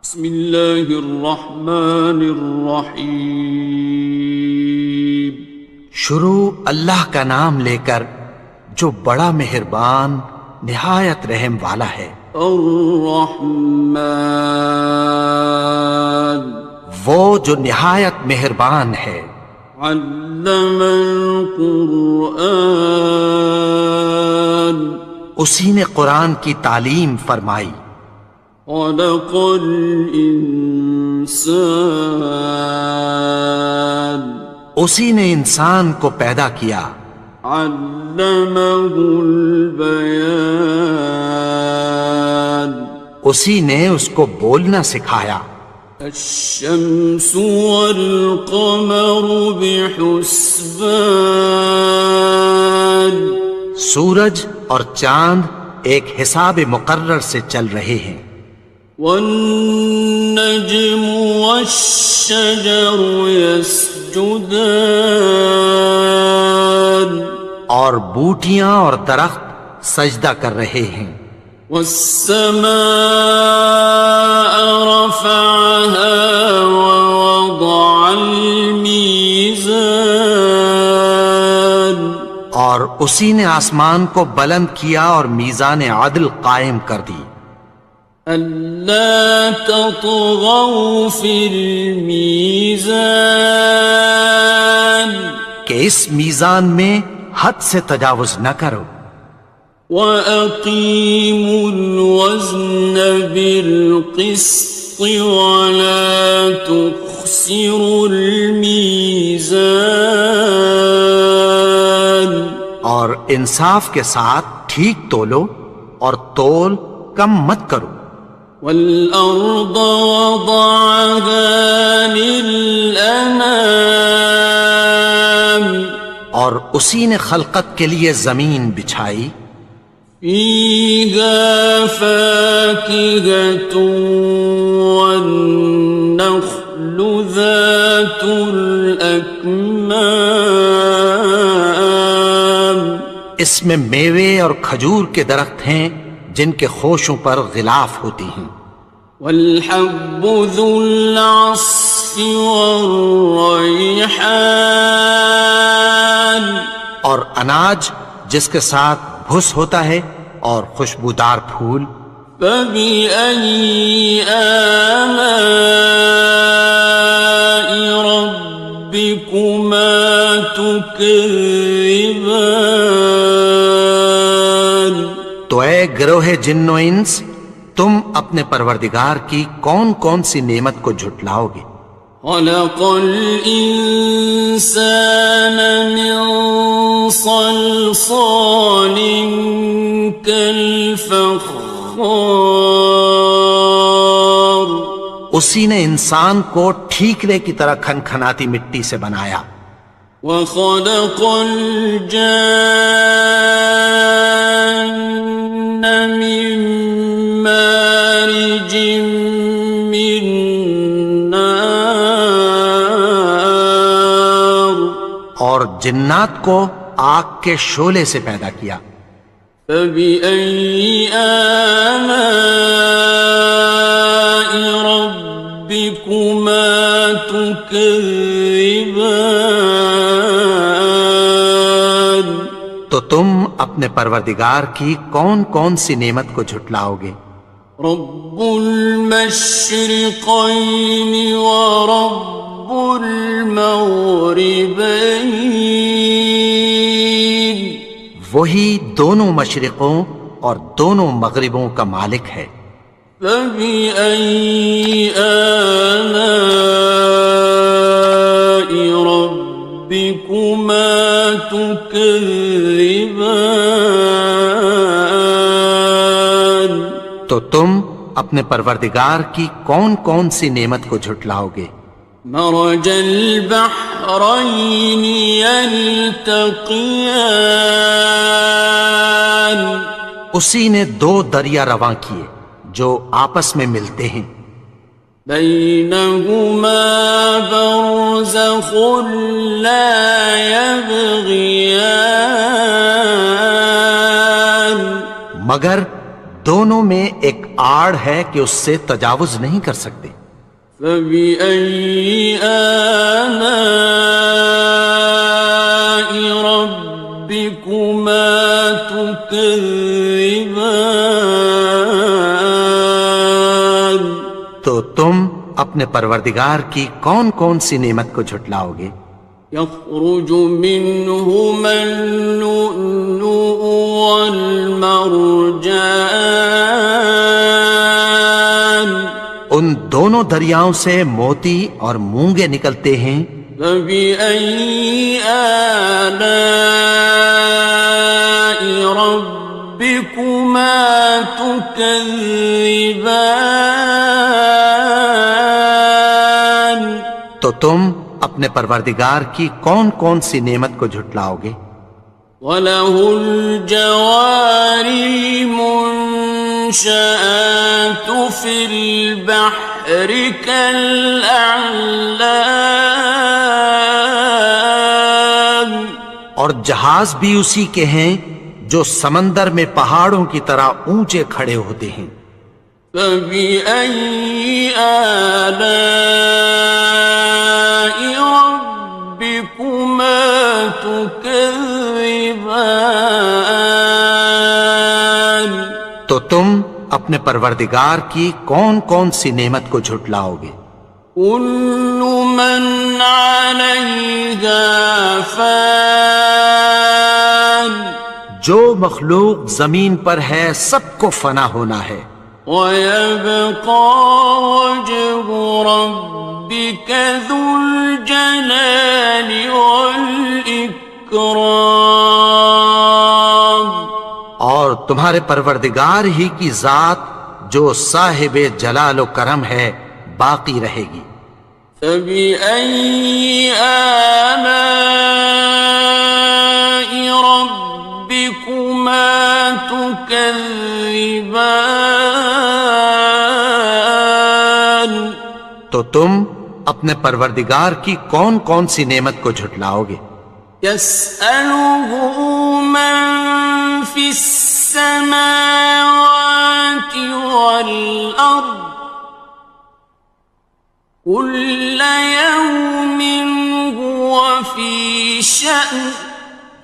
بسم اللہ الرحمن الرحیم۔ شروع اللہ کا نام لے کر جو بڑا مہربان نہایت رحم والا ہے۔ الرحمن، وہ جو نہایت مہربان ہے۔ علم القرآن، اسی نے قرآن کی تعلیم فرمائی۔ خلق الانسان، اسی نے انسان کو پیدا کیا۔ علمہ البیان، اسی نے اس کو بولنا سکھایا۔ الشمس والقمر بحسبان، سورج اور چاند ایک حساب مقرر سے چل رہے ہیں۔ والنجم والشجر يسجدان، اور بوٹیاں اور درخت سجدہ کر رہے ہیں۔ والسماء رفعها ووضع الميزان، اور اسی نے آسمان کو بلند کیا اور میزان عدل قائم کر دی۔ ألا تطغوا في الميزان، کہ اس میزان میں حد سے تجاوز نہ کرو۔ وَأَقِيمُوا الْوَزْنَ بِالْقِسْطِ وَلَا تُخْسِرُوا الْمِيزَانَ، اور انصاف کے ساتھ ٹھیک تولو اور تول کم مت کرو۔ وَالْأَرْضَ وَضَعَهَا لِلْأَنَامِ، اور اسی نے خلقت کے لیے زمین بچھائی۔ فِيهَا فَاكِهَةٌ وَالنَّخْلُ ذَاتُ الْأَكْمَامِ، اس میں میوے اور کھجور کے درخت ہیں جن کے خوشوں پر غلاف ہوتی ہیں۔ وَالْحَبُّ ذُو الْعَصْفِ وَالرَّيْحَانِ، اور اناج جس کے ساتھ بھس ہوتا ہے اور خوشبودار پھول۔ فَبِأَيِّ آلَاءِ رَبِّكُمَا تُكَذِّبَانِ، تو اے گروہ جن و انس، تم اپنے پروردگار کی کون کون سی نعمت کو جھٹلاؤ گے؟ خَلَقَ الْإِنسَانَ مِنْ صَلْصَالٍ كَالْفَخَّارِ، اسی نے انسان کو ٹھیکرے کی طرح کھنکھناتی مٹی سے بنایا۔ وَخَلَقَ الْجَانَّ مِن مَّارِجٍ مِّن نَّارٍ، اور جنات کو آگ کے شعلے سے پیدا کیا۔ فَبِأَيِّ آلَاءِ رَبِّكُمَا تُكَذِّبَانِ، تو تم اپنے پروردگار کی کون کون سی نعمت کو جھٹلاؤ گے؟ رب المشرقین ورب المغربین، وہی دونوں مشرقوں اور دونوں مغربوں کا مالک ہے۔ فَبِأَيِّ آلَاءِ رَبِّكُمَا تُكَذِّبَانِ، تو تم اپنے پروردگار کی کون کون سی نعمت کو جھٹلاؤ گے؟ مرج البحرین یلتقیان، اسی نے دو دریا رواں کیے جو آپس میں ملتے ہیں۔ بینہما برزخ لا یبغیان، مگر دونوں میں ایک آڑ ہے کہ اس سے تجاوز نہیں کر سکتے۔ فبأي آلاء ربكما تكذبان؟ تو تم اپنے پروردگار کی کون کون سی نعمت کو جھٹلاؤ گے؟ يخرج منهما اللؤلؤ والمرجان ان دونوں دریاؤں سے موتی اور مونگے نکلتے ہیں۔ فبأي آلاء ربكما تكذبان؟ تو تم اپنے پروردگار کی کون کون سی نعمت کو جھٹلاؤ گے؟ وَلَهُ الْجَوَارِ الْمُنشَآتُ فِي الْبَحْرِ كَالْأَعْلَامِ، اور جہاز بھی اسی کے ہیں جو سمندر میں پہاڑوں کی طرح اونچے کھڑے ہوتے ہیں۔ فَبِأَيِّ آلَاءِ رَبِّكُمَا تُكَذِّبَانِ؟ تو تم اپنے پروردگار کی کون کون سی نعمت کو جھٹلاؤ گے؟ كُلُّ مَنْ عَلَيْهَا فَانٍ، جو مخلوق زمین پر ہے سب کو فنا ہونا ہے۔ وَيَبْقَى وَجْهُ رَبِّكَ ذُو الْجَلَالِ وَالْإِكْرَامِ، اور تمہارے پروردگار ہی کی ذات جو صاحب جلال و کرم ہے باقی رہے گی۔ فَبِأَيِّ آلَاءِ رَبِّكُمَا تُكَذِّبَانِ؟ تو تم اپنے پروردگار کی کون کون سی نعمت کو جھٹلاؤ گے؟ يَسْأَلُهُ مَن فِي السَّمَاوَاتِ وَالْأَرْضِ كُلَّ يَوْمٍ هُوَ فِي شَأْنٍ،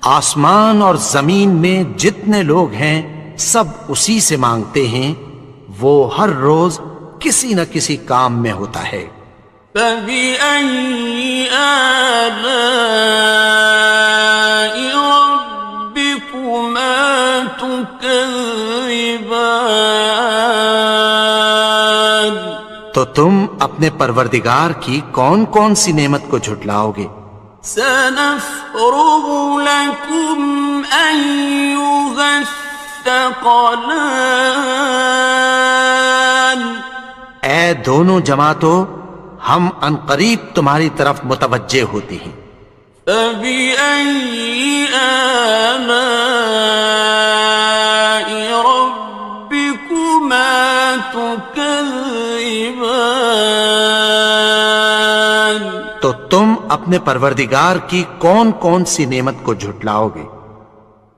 آسمان اور زمین میں جتنے لوگ ہیں سب اسی سے مانگتے ہیں، وہ ہر روز کسی نہ کسی کام میں ہوتا ہے۔ فَبِأَيِّ آلَاءِ رَبِّكُمَا تُكَذِّبَانِ؟ تو تم اپنے پروردگار کی کون کون سی نعمت کو جھٹلاؤ گے؟ سَنَفْرُغُ لَكُمْ أَيُّهَ الثَّقَلَانِ؟ اے دونوں جماعتوں، ہم عنقریب تمہاری طرف متوجہ ہوتے ہیں۔ فَبِأَيِّ آلَاءِ رَبِّكُمَا تُكَذِّبَانِ؟ تو تم اپنے پروردگار کی کون کون سی نعمت کو جھٹلاؤ گے؟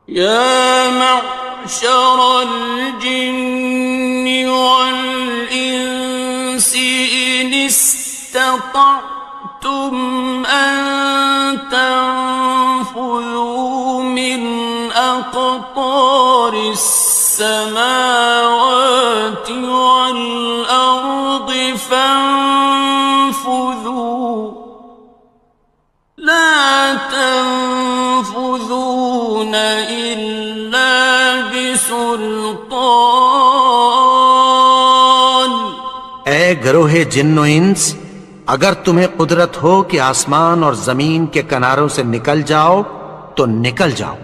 يَا مَعْشَرَ الْجِنِّ وَالْإِنسِ إِنِ اسْتَطَعْتُمْ أَن تَنفُذُوا مِنْ أَقْطَارِ السَّمَاوَاتِ وَالْأَرْضِ فَانفُذُوا لَا تَنفُذُونَ إِلَّا بِسُلْطَانٍ۔ اے گروہ جن و انس، اگر تمہیں قدرت ہو کہ آسمان اور زمین کے کناروں سے نکل جاؤ تو نکل جاؤ،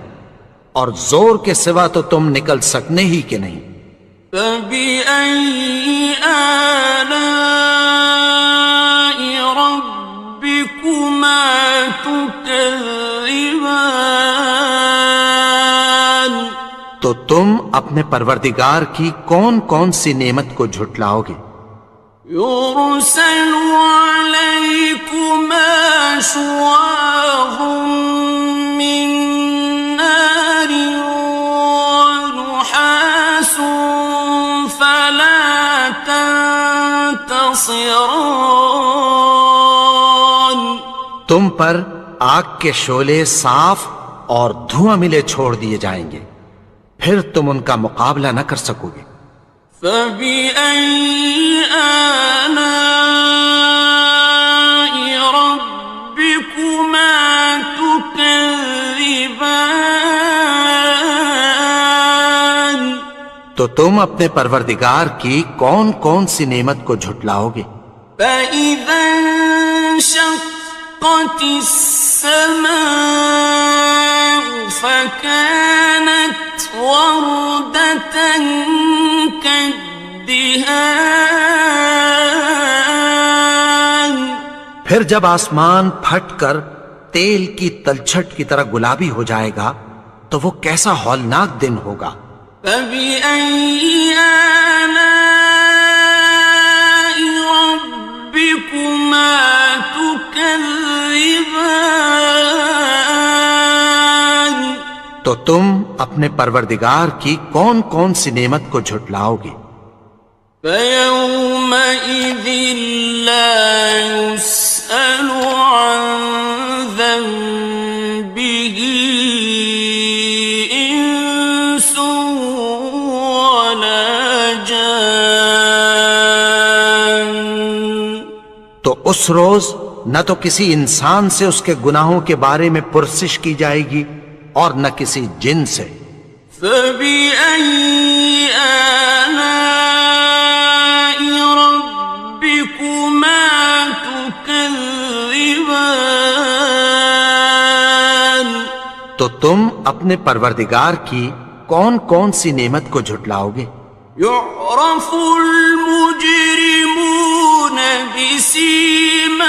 اور زور کے سوا تو تم نکل سکنے ہی کہ نہیں۔ فَبِأَيِّ آلَاءِ رَبِّكُمَا تُكَذِّبَانِ؟ تو تم اپنے پروردگار کی کون کون سی نعمت کو جھٹلاؤ گے؟ يُرْسَلُ عَلَيْكُمَا شُوَاظٌ مِّن نَّارٍ وَنُحَاسٌ خاسران. تم پر آگ کے شعلے صاف اور دھواں ملے چھوڑ دیے جائیں گے، پھر تم ان کا مقابلہ نہ کر سکو گے۔ فَبِأَيِّ آلَاءِ رَبِّكُمَا تُكَذِّبَانِ؟ تو تم اپنے پروردگار کی کون کون سی نعمت کو جھٹلاؤ گے؟ فَإِذَا انشَقَّتِ السَّمَاءُ فَكَانَتْ وَرْدَةً كَالدِّهَانِ. پھر جب آسمان پھٹ کر تیل کی تلچھٹ کی طرح گلابی ہو جائے گا تو وہ کیسا ہولناک دن ہوگا۔ فَبِأَيِّ آلَاءِ رَبِّكُمَا تُكَذِّبَانِ؟ تو تم اپنے پروردگار کی کون کون سی نعمت کو جھٹلاؤ گے؟ فَيَوْمَئِذٍ لَا يُسْأَلُ عَنْ ذَنبِهِ إِنسٌ وَلَا جَانٌ. تو اس روز نہ تو کسی انسان سے اس کے گناہوں کے بارے میں پرسش کی جائے گی اور نہ کسی جن سے۔ فَبِأَيِّ آلَاءِ رَبِّكُمَا تُكَذِّبَانِ؟ تو تم اپنے پروردگار کی کون کون سی نعمت کو جھٹلاؤ گے؟ يُعْرَفُ الْمُجْرِمُونَ بِسِيمَاهُمْ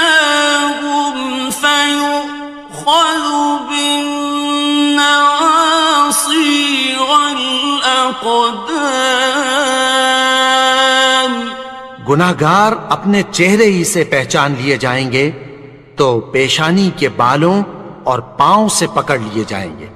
فَيُؤْخَذُ بِالنَّوَاصِي وَالْأَقْدَامِ. گناہگار اپنے چہرے ہی سے پہچان لیے جائیں گے تو پیشانی کے بالوں اور پاؤں سے پکڑ لیے جائیں گے۔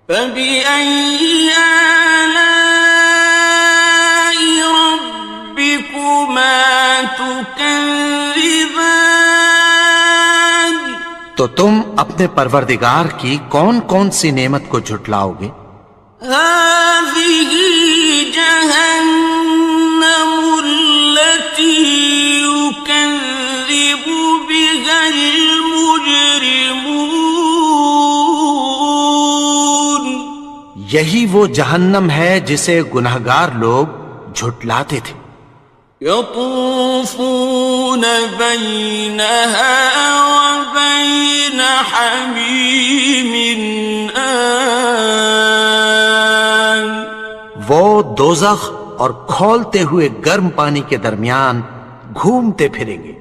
فَبِأَيِّ آلَاءِ رَبِّكُمَا تُكَذِّبَانِ؟ تو تم اپنے پروردگار کی کون کون سی نعمت کو جھٹلاؤ گے؟ هَٰذِهِ جَهَنَّمُ الَّتِي يُكَذِّبُ بِهَا الْمُجْرِمُونَ. یہی وہ جہنم ہے جسے گناہگار لوگ جھٹلاتے تھے۔ يَطُوفُونَ بَيْنَهَا وَبَيْنَ حَمِيمٍ آنٍ. وہ دوزخ اور کھولتے ہوئے گرم پانی کے درمیان گھومتے پھریں گے۔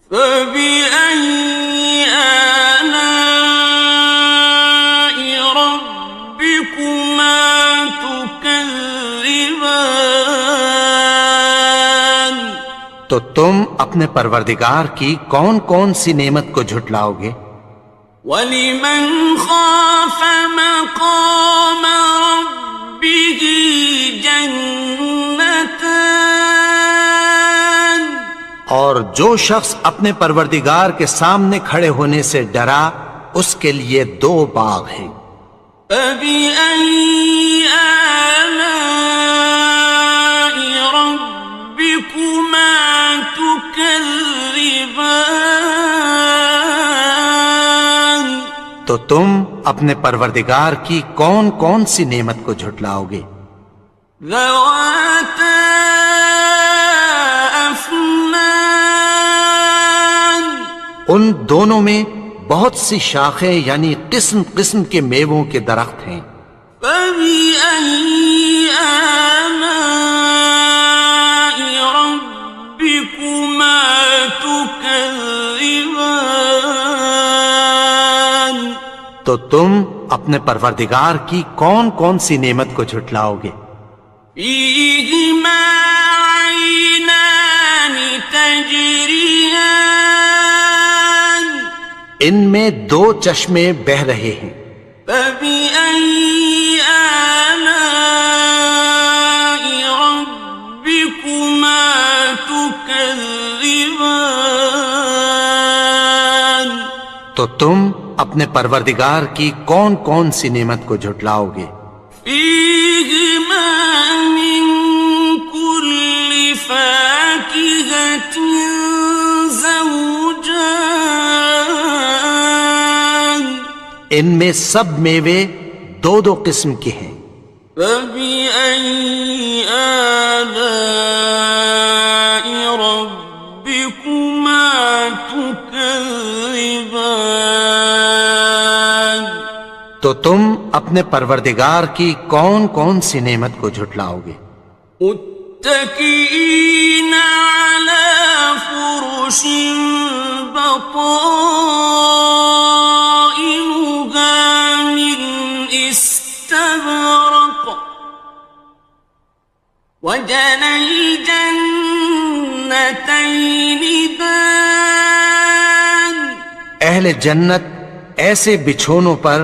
فَبِأَيِّ آلَاءِ رَبِّكُمَا تُكَذِّبَانِ؟ تو تم اپنے پروردگار کی کون کون سی نعمت کو جھٹلاؤ گے؟ وَلِمَنْ خَافَ مَقَامَ رَبِّهِ جَنَّتَانِ. اور جو شخص اپنے پروردگار کے سامنے کھڑے ہونے سے ڈرا اس کے لیے 2 باغ ہیں۔ فَبِأَيِّ آلَاءِ رَبِّكُمَا تُكَذِّبَانِ؟ تو تم اپنے پروردگار کی کون کون سی نعمت کو جھٹلاؤ گے؟ ذَوَاتَا أَفْنَانٍ. ان دونوں میں بہت سی شاخیں یعنی قسم قسم کے میووں کے درخت ہیں۔ فَبِأَيِّ آلَاءِ رَبِّكُمَا تُكَذِّبَانِ؟ تو تم اپنے پروردگار کی کون کون سی نعمت کو جھٹلاؤ گے؟ فِيهِمَا عَيْنَانِ تَجْرِيَانِ. ان میں 2 چشمے بہہ رہے ہیں۔ فَبِأَيِّ آلَاءِ رَبِّكُمَا تُكَذِّبَانِ؟ اپنے پروردگار کی کون کون سی نعمت کو جھٹلاؤ گے؟ فيهما من كل فاكهة زوجان ان میں سب میوے دو دو قسم کے ہیں۔ فبأي آلاء ربكما تكذبان تو تم اپنے پروردگار کی کون کون سی نعمت کو جھٹلاؤ گے؟ متكئين على فرش بطائنها من استبرق وجنى الجنتين دان اہل جنت ایسے بچھونوں پر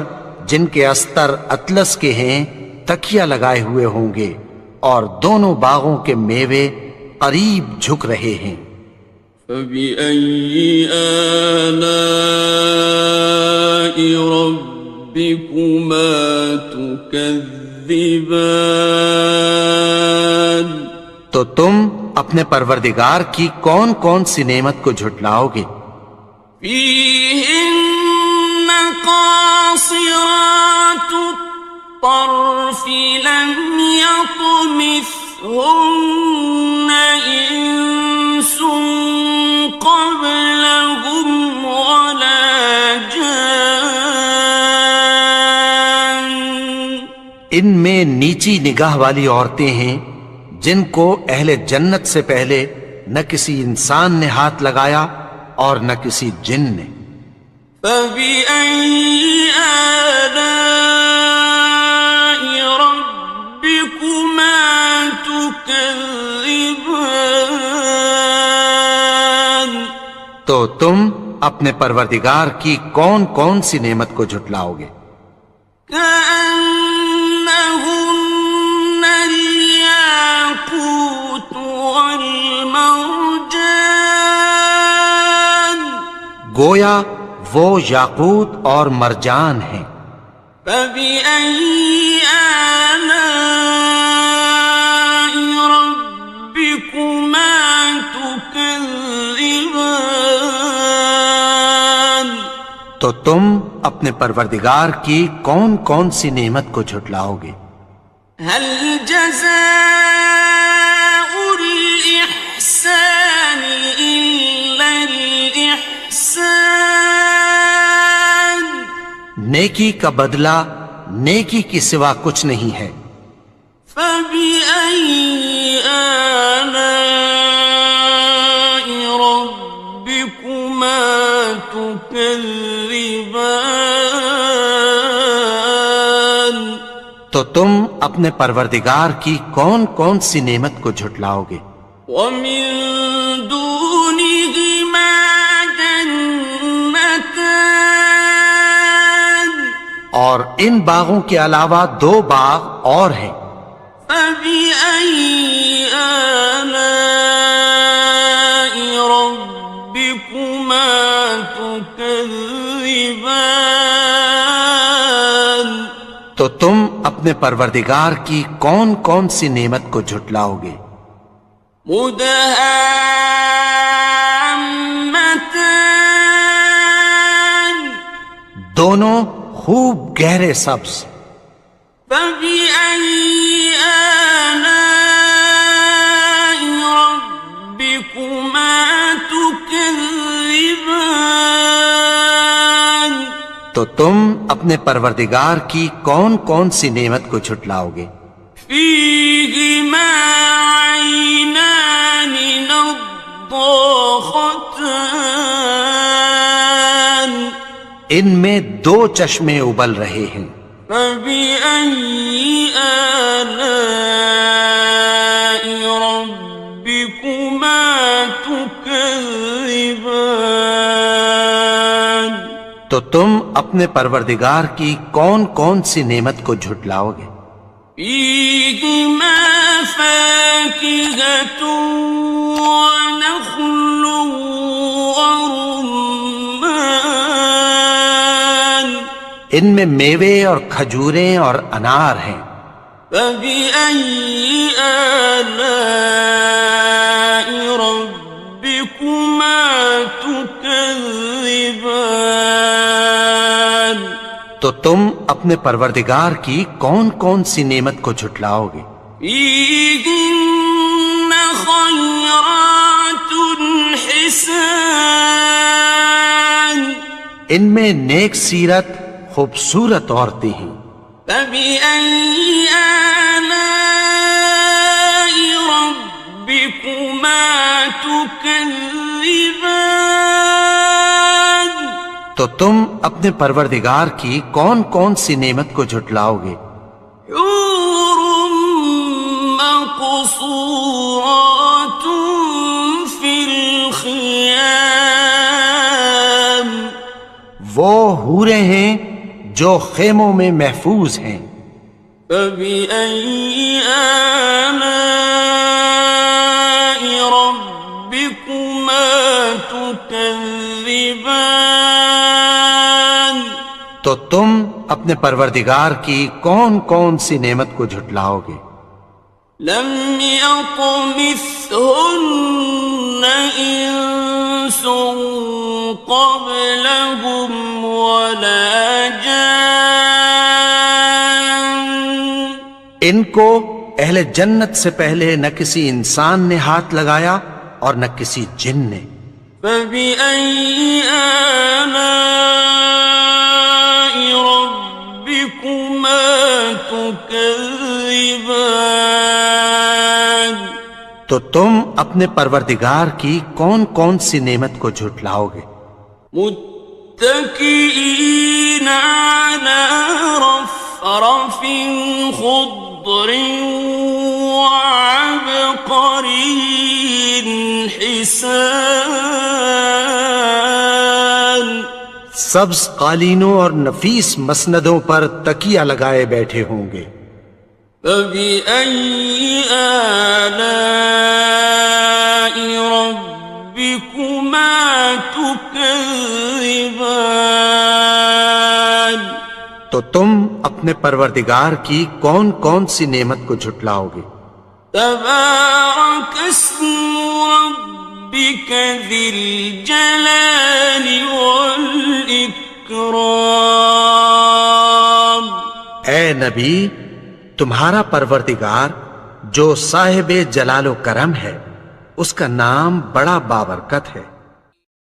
جن کے استر اطلس کے ہیں تکیہ لگائے ہوئے ہوں گے، اور دونوں باغوں کے میوے قریب جھک رہے ہیں۔ فبأي آلاء ربكما تكذبان تو تم اپنے پروردگار کی کون کون سی نعمت کو جھٹلاؤ گے؟ فيهن قاصرات الطرف لم يطمثهن إنس قبلهم ولا جان ان میں نیچی نگاہ والی عورتیں ہیں جن کو اہل جنت سے پہلے نہ کسی انسان نے ہاتھ لگایا اور نہ کسی جن نے۔ فبأي آلاء ربكما تكذبان تو تم اپنے پروردگار کی کون کون سی نعمت کو جھٹلاؤ گے؟ كأنهن الياقوت والمرجان گویا وہ یاقوت اور مرجان ہیں۔ فبأي آلاء ربكما تكذبان تو تم اپنے پروردگار کی کون کون سی نعمت کو جھٹلاؤ گے؟ هل جزاء الإحسان إلا الإحسان نیکی کا بدلہ نیکی کی سوا کچھ نہیں ہے۔ فبأي آلاء ربكما تكذبان تو تم اپنے پروردگار کی کون کون سی نعمت کو جھٹلاؤ گے؟ ومن دونهما جنتان اور ان باغوں کے علاوہ دو باغ اور ہیں۔ فبأي آلاء ربكما تكذبان تو تم اپنے پروردگار کی کون کون سی نعمت کو جھٹلاؤ گے؟ مدهامتان دونوں خوب گہرے سبز۔ فبأي آلاء ربكما تكذبان تو تم اپنے پروردگار کی کون کون سی نعمت کو جھٹلاؤ گے؟ فيهما عينان نضاختان ان میں دو چشمے ابل رہے ہیں۔ فبأي آلاء ربكما تكذبان تو تم اپنے پروردگار کی کون کون سی نعمت کو جھٹلاؤ گے؟ فيهما فاكهة ونخل ورمان ان میں میوے اور کھجوریں اور انار ہیں۔ فبأي آلاء ربكما تكذبان؟ تو تم اپنے پروردگار کی کون کون سی نعمت کو جھٹلاؤ گے؟ فيهن خيرات حسان، ان میں نیک سیرت خوبصورت عورتیں ہیں۔ فبأي آلاء ربكما تكذبان؟ تو تم اپنے پروردگار کی کون کون سی نعمت کو جھٹلاؤ گے؟ حور مقصورات في الخيام، وہ حوریں ہیں جو خیموں میں محفوظ ہیں۔ فبأي آلاء ربكما تكذبان؟ تو تم اپنے پروردگار کی کون کون سی نعمت کو جھٹلاؤ گے؟ لم يطمثهن إنس قبلهم ولا جان، ان کو اہل جنت سے پہلے نہ کسی انسان نے ہاتھ لگایا اور نہ کسی جن نے۔ فبأي آلاء ربكما تكذبان؟ تو تم اپنے پروردگار کی کون کون سی نعمت کو جھٹلاؤ گے؟ متكئين على رفرف خضر وعبقري حسان، سبز قالینوں اور نفیس مسندوں پر تکیہ لگائے بیٹھے ہوں گے۔ فبأي آلاء ربكما تكذبان؟ تو تم اپنے پروردگار کی کون کون سی نعمت کو جھٹلاؤ گے؟ تبارك اسم ربك ذي الجلال والإكرام۔ اے نبی، تمہارا پروردگار جو صاحب جلال و کرم ہے، اس کا نام بڑا بابرکت ہے۔